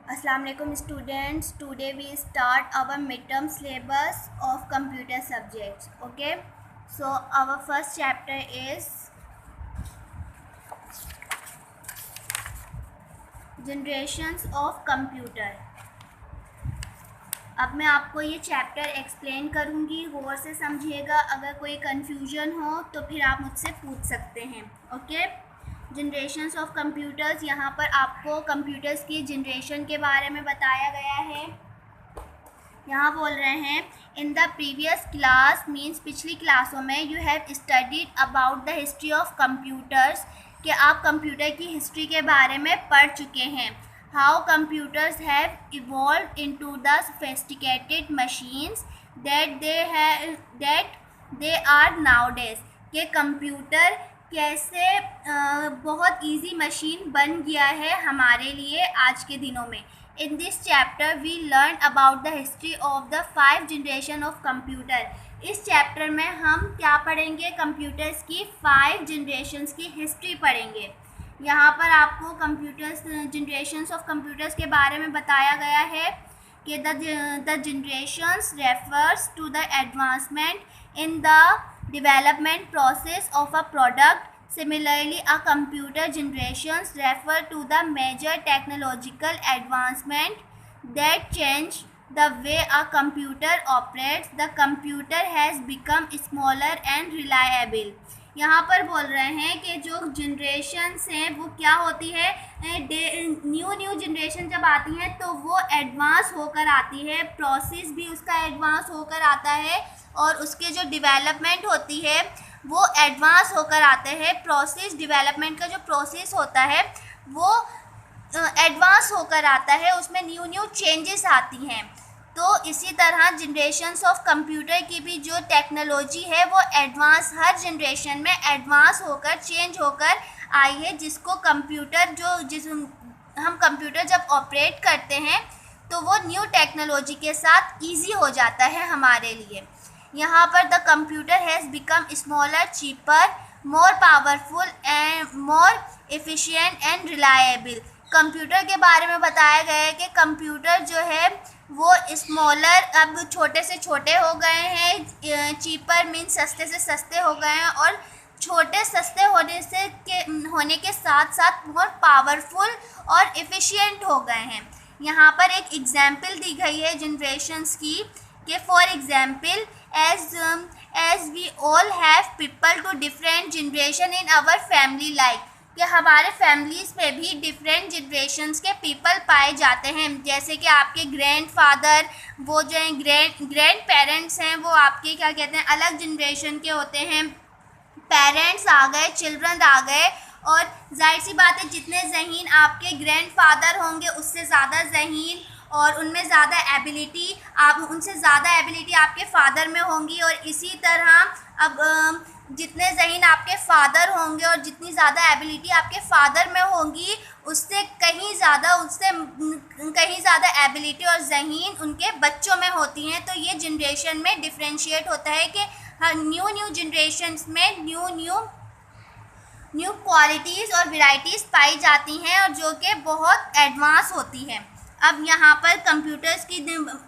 Assalamu alaikum students. Today we start our midterm syllabus of computer subjects. Okay, so our first chapter is generations of computer. अब मैं आपको ये chapter explain करूँगी, गौर से समझिएगा। अगर कोई कन्फ्यूजन हो तो फिर आप मुझसे पूछ सकते हैं। ओके, जनरेशन्स ऑफ कंप्यूटर्स, यहाँ पर आपको कंप्यूटर्स की जनरेशन के बारे में बताया गया है। यहाँ बोल रहे हैं in the previous class, means पिछली क्लासों में, you have studied about the history of computers, कि आप कंप्यूटर की हिस्ट्री के बारे में पढ़ चुके हैं। How computers have evolve into the sophisticated machines that they are nowadays, कि कंप्यूटर कैसे बहुत इजी मशीन बन गया है हमारे लिए आज के दिनों में। In this chapter we learn about the history of the 5 generation of computer. इस चैप्टर में हम क्या पढ़ेंगे? कंप्यूटर्स की 5 जनरेशन्स की हिस्ट्री पढ़ेंगे। यहाँ पर आपको कंप्यूटर्स जनरेशन्स ऑफ कंप्यूटर्स के बारे में बताया गया है कि the generations refers to the advancement in the development process of a product. Similarly, a computer generations refer to the major technological advancement that change the way a computer operates. The computer has become smaller and reliable. यहाँ पर बोल रहे हैं कि जो generations हैं वो क्या होती है, न्यू जनरेशन जब आती है तो वो एडवांस होकर आती है, प्रोसेस भी उसका एडवांस होकर आता है और उसके जो डेवलपमेंट होती है वो एडवांस होकर आते हैं। प्रोसेस डेवलपमेंट का जो प्रोसेस होता है वो एडवांस होकर आता है, उसमें न्यू चेंजेस आती हैं। तो इसी तरह जनरेशन्स ऑफ कंप्यूटर की भी जो टेक्नोलॉजी है वो एडवांस, हर जनरेशन में एडवांस होकर चेंज होकर आई है, जिसको कंप्यूटर हम कंप्यूटर जब ऑपरेट करते हैं तो वो न्यू टेक्नोलॉजी के साथ इजी हो जाता है हमारे लिए। यहाँ पर the computer has become smaller, cheaper, more powerful and more efficient and reliable. Computer के बारे में बताया गया है कि कंप्यूटर जो है वो स्मॉलर, अब छोटे से छोटे हो गए हैं, चीपर मीन्स सस्ते से सस्ते हो गए हैं, और छोटे सस्ते होने के साथ साथ मोर पावरफुल और एफिशिएंट हो गए हैं। यहाँ पर एक एग्जाम्पल दी गई है जनरेशन्स की, कि for example as we all have people two different generation in our family life, कि हमारे फैमिलीज़ में भी डिफरेंट जनरेशन्स के पीपल पाए जाते हैं। जैसे कि आपके ग्रैंडफादर, वो जो हैं ग्रैंड पेरेंट्स हैं, वो आपके क्या कहते हैं, अलग जनरेशन के होते हैं। पेरेंट्स आ गए, चिल्ड्रन आ गए, और जाहिर सी बात है जितने ज़हीन आपके ग्रैंडफादर होंगे उससे ज़्यादा ज़हीन और उनमें ज़्यादा एबिलिटी, उनसे ज़्यादा एबिलिटी आपके फादर में होंगी। और इसी तरह अब जितने ज़हीन आपके फादर होंगे और जितनी ज़्यादा एबिलिटी आपके फादर में होंगी उससे कहीं ज़्यादा एबिलिटी और ज़हीन उनके बच्चों में होती हैं। तो ये जनरेशन में डिफ्रेंशिएट होता है कि हर न्यू जनरेशन्स में न्यू क्वालिटीज़ और वेराइटीज़ पाई जाती हैं और जो कि बहुत एडवांस होती हैं। अब यहाँ पर कंप्यूटर्स की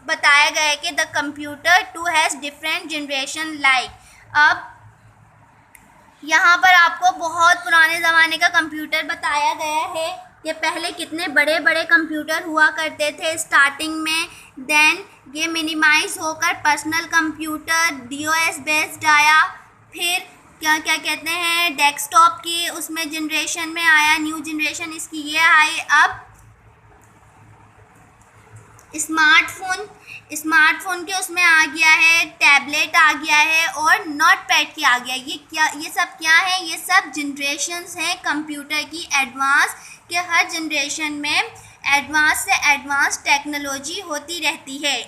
बताया गया है कि the computer too has different generation like. अब यहाँ पर आपको बहुत पुराने ज़माने का कंप्यूटर बताया गया है कि पहले कितने बड़े बड़े कंप्यूटर हुआ करते थे स्टार्टिंग में, देन ये मिनिमाइज होकर पर्सनल कंप्यूटर DOS बेस्ड आया, फिर क्या कहते हैं डेस्कटॉप की उसमें जनरेशन में आया, न्यू जनरेशन इसकी ये आई। अब स्मार्टफोन के उसमें आ गया है, टैबलेट आ गया है और नोटपैड की आ गया। ये सब क्या है? ये सब जनरेशन्स हैं कंप्यूटर की एडवांस, के हर जनरेशन में एडवांस से एडवांस टेक्नोलॉजी होती रहती है।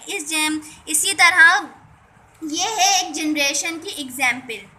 इसी तरह ये है एक जनरेशन की एग्जाम्पल।